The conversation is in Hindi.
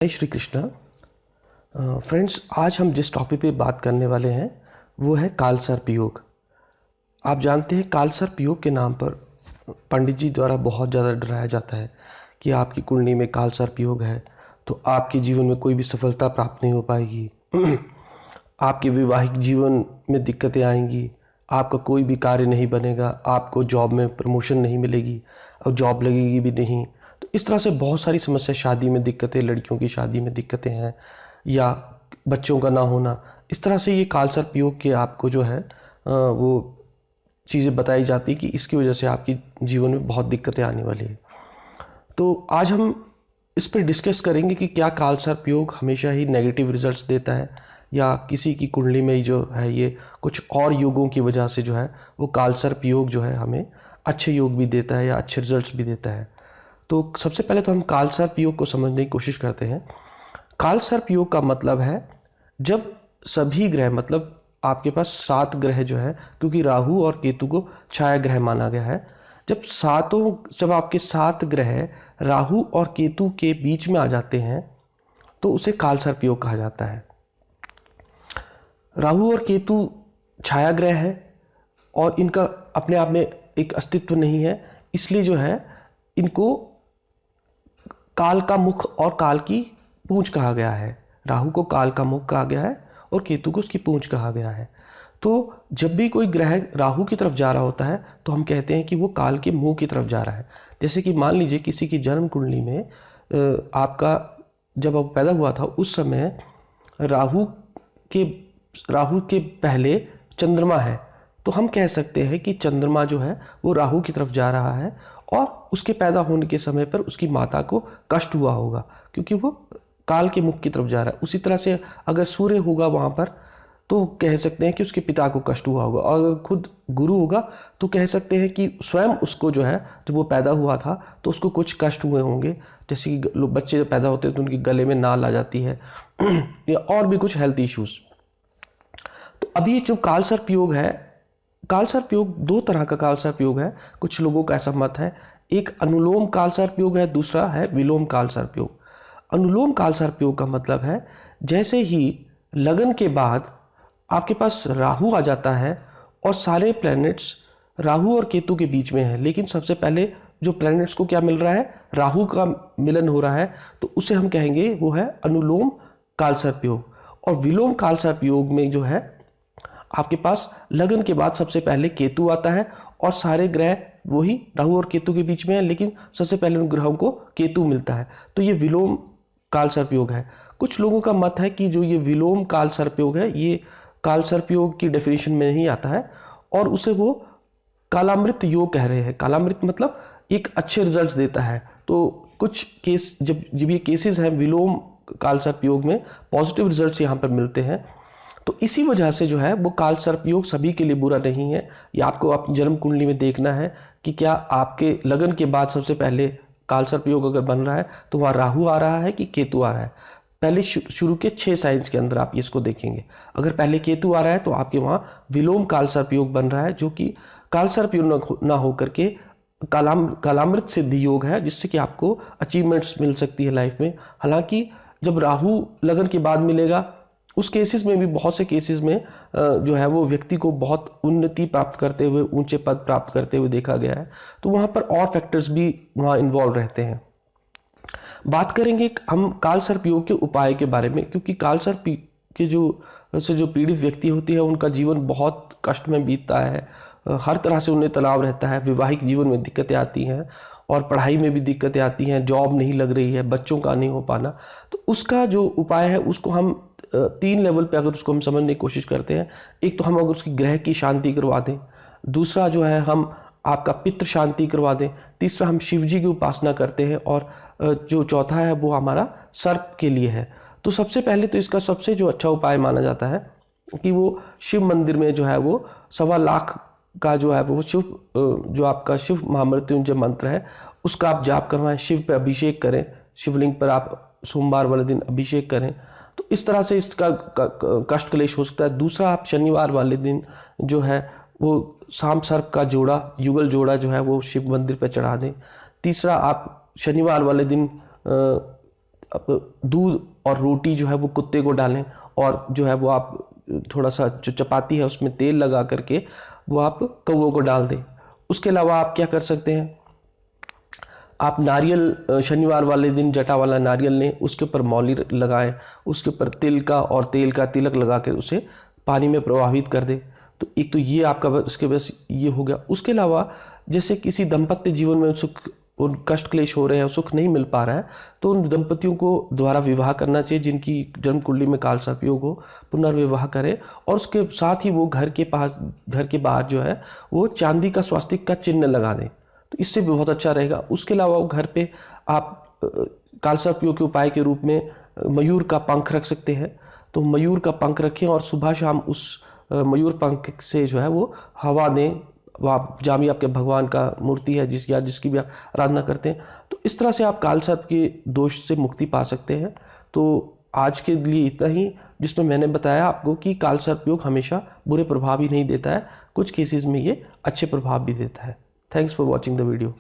जय श्री कृष्णा। फ्रेंड्स, आज हम जिस टॉपिक पे बात करने वाले हैं वो है कालसर्प योग। आप जानते हैं कालसर्प योग के नाम पर पंडित जी द्वारा बहुत ज़्यादा डराया जाता है कि आपकी कुंडली में कालसर्प योग है तो आपके जीवन में कोई भी सफलता प्राप्त नहीं हो पाएगी, आपके वैवाहिक जीवन में दिक्कतें आएंगी, आपका कोई भी कार्य नहीं बनेगा, आपको जॉब में प्रमोशन नहीं मिलेगी और जॉब लगेगी भी नहीं। तो इस तरह से बहुत सारी समस्या, शादी में दिक्कतें, लड़कियों की शादी में दिक्कतें हैं या बच्चों का ना होना, इस तरह से ये कालसर्प योग के आपको जो है वो चीज़ें बताई जाती कि इसकी वजह से आपकी जीवन में बहुत दिक्कतें आने वाली है। तो आज हम इस पर डिस्कस करेंगे कि क्या कालसर्प योग हमेशा ही नेगेटिव रिजल्ट्स देता है या किसी की कुंडली में जो है ये कुछ और योगों की वजह से जो है वो कालसर्प योग जो है हमें अच्छे योग भी देता है या अच्छे रिजल्ट्स भी देता है। तो सबसे पहले तो हम कालसर्प योग को समझने की कोशिश करते हैं। कालसर्प योग का मतलब है जब सभी ग्रह, मतलब आपके पास 7 ग्रह जो है, क्योंकि राहु और केतु को छाया ग्रह माना गया है, जब आपके 7 ग्रह राहु और केतु के बीच में आ जाते हैं तो उसे कालसर्प योग कहा जाता है। राहु और केतु छाया ग्रह है और इनका अपने आप में एक अस्तित्व नहीं है, इसलिए जो है इनको काल का मुख और काल की पूंछ कहा गया है। राहु को काल का मुख कहा गया है और केतु को उसकी पूंछ कहा गया है। तो जब भी कोई ग्रह राहु की तरफ जा रहा होता है तो हम कहते हैं कि वो काल के मुंह की तरफ जा रहा है। जैसे कि मान लीजिए किसी की जन्म कुंडली में आपका जब वो पैदा हुआ था उस समय राहु के पहले चंद्रमा है, तो हम कह सकते हैं कि चंद्रमा जो है वो राहु की तरफ जा रहा है और उसके पैदा होने के समय पर उसकी माता को कष्ट हुआ होगा क्योंकि वो काल के मुख की तरफ जा रहा है। उसी तरह से अगर सूर्य होगा वहाँ पर तो कह सकते हैं कि उसके पिता को कष्ट हुआ होगा, और अगर खुद गुरु होगा तो कह सकते हैं कि स्वयं उसको जो है जब वो पैदा हुआ था तो उसको कुछ कष्ट हुए होंगे, जैसे कि बच्चे जब पैदा होते हैं तो उनके गले में नाल आ जाती है या और भी कुछ हेल्थ इश्यूज। तो अभी जो कालसर्प योग है, कालसर्प योग 2 तरह का कालसर्प योग है। कुछ लोगों का ऐसा मत है, एक अनुलोम कालसर्प योग है, दूसरा है विलोम कालसर्प योग। अनुलोम कालसर्प योग का मतलब है जैसे ही लगन के बाद आपके पास राहु आ जाता है और सारे प्लैनेट्स राहु और केतु के बीच में है, लेकिन सबसे पहले जो प्लैनेट्स को क्या मिल रहा है, राहु का मिलन हो रहा है, तो उसे हम कहेंगे वो है अनुलोम कालसर्प योग। और विलोम कालसर्प योग में जो है आपके पास लगन के बाद सबसे पहले केतु आता है और सारे ग्रह वही राहु और केतु के बीच में है, लेकिन सबसे पहले उन ग्रहों को केतु मिलता है, तो ये विलोम कालसर्प योग है। कुछ लोगों का मत है कि जो ये विलोम कालसर्प योग है ये कालसर्प योग की डेफिनेशन में नहीं आता है और उसे वो कालामृत योग कह रहे हैं। कालामृत मतलब एक अच्छे रिजल्ट्स देता है। तो कुछ केस जब ये केसेस हैं विलोम कालसर्प योग में पॉजिटिव रिजल्ट्स यहाँ पर मिलते हैं, तो इसी वजह से जो है वो कालसर्प योग सभी के लिए बुरा नहीं है। ये आपको अपनी जन्म कुंडली में देखना है कि क्या आपके लगन के बाद सबसे पहले कालसर्प योग अगर बन रहा है तो वहाँ राहु आ रहा है कि केतु आ रहा है। पहले शुरू के 6 साइंस के अंदर आप इसको देखेंगे, अगर पहले केतु आ रहा है तो आपके वहाँ विलोम कालसर्प योग बन रहा है, जो कि कालसर्प योग ना हो करके कालामृत सिद्धि योग है, जिससे कि आपको अचीवमेंट्स मिल सकती है लाइफ में। हालांकि जब राहु लगन के बाद मिलेगा उस केसेस में भी, बहुत से केसेस में जो है वो व्यक्ति को बहुत उन्नति प्राप्त करते हुए, ऊंचे पद प्राप्त करते हुए देखा गया है। तो वहाँ पर और फैक्टर्स भी वहाँ इन्वॉल्व रहते हैं। बात करेंगे हम कालसर्प योग के उपाय के बारे में, क्योंकि कालसर्प के जो पीड़ित व्यक्ति होती है उनका जीवन बहुत कष्ट में बीतता है, हर तरह से उन्हें तनाव रहता है, वैवाहिक जीवन में दिक्कतें आती हैं और पढ़ाई में भी दिक्कतें आती हैं, जॉब नहीं लग रही है, बच्चों का नहीं हो पाना। तो उसका जो उपाय है उसको हम 3 लेवल पे अगर उसको हम समझने की कोशिश करते हैं। एक तो हम अगर उसकी ग्रह की शांति करवा दें, दूसरा जो है हम आपका पितृ शांति करवा दें, तीसरा हम शिव जी की उपासना करते हैं और जो चौथा है वो हमारा सर्प के लिए है। तो सबसे पहले तो इसका सबसे जो अच्छा उपाय माना जाता है कि वो शिव मंदिर में जो है वो 1.25 लाख का जो है वो जो आपका शिव महामृत्युंजय मंत्र है उसका आप जाप करवाएं, शिव पे अभिषेक करें, शिवलिंग पर आप सोमवार वाले दिन अभिषेक करें, तो इस तरह से इसका कष्ट क्लेश हो सकता है। दूसरा, आप शनिवार वाले दिन जो है वो सांप सर्प का जोड़ा, युगल जोड़ा जो है वो शिव मंदिर पर चढ़ा दें। तीसरा, आप शनिवार वाले दिन दूध और रोटी जो है वो कुत्ते को डालें, और जो है वो आप थोड़ा सा जो चपाती है उसमें तेल लगा करके वो आप कौवों को डाल दें। उसके अलावा आप क्या कर सकते हैं, आप नारियल शनिवार वाले दिन जटा वाला नारियल लें, उसके ऊपर मौली लगाएं, उसके ऊपर तिल का और तेल का तिलक लगा कर उसे पानी में प्रवाहित कर दें। तो एक तो ये आपका उसके बस ये हो गया। उसके अलावा जैसे किसी दाम्पत्य जीवन में सुख और कष्ट क्लेश हो रहे हैं, सुख नहीं मिल पा रहा है, तो उन दंपतियों को दोबारा विवाह करना चाहिए जिनकी जन्म कुंडली में काल सर्प योग हो, पुनर्विवाह करें। और उसके साथ ही वो घर के बाहर जो है वो चांदी का स्वास्तिक का चिन्ह लगा दें, तो इससे भी बहुत अच्छा रहेगा। उसके अलावा वो घर पे आप काल सर्प योग के उपाय के रूप में मयूर का पंख रख सकते हैं। तो मयूर का पंख रखें और सुबह शाम उस मयूर पंख से जो है वो हवा दें। वो आप जहाँ भी आपके भगवान का मूर्ति है जिसकी भी आप आराधना करते हैं, तो इस तरह से आप काल सर्प के दोष से मुक्ति पा सकते हैं। तो आज के लिए इतना ही, जिसमें मैंने बताया आपको कि काल सर्प योग हमेशा बुरे प्रभाव ही नहीं देता है, कुछ केसेस में ये अच्छे प्रभाव भी देता है। Thanks for watching the video.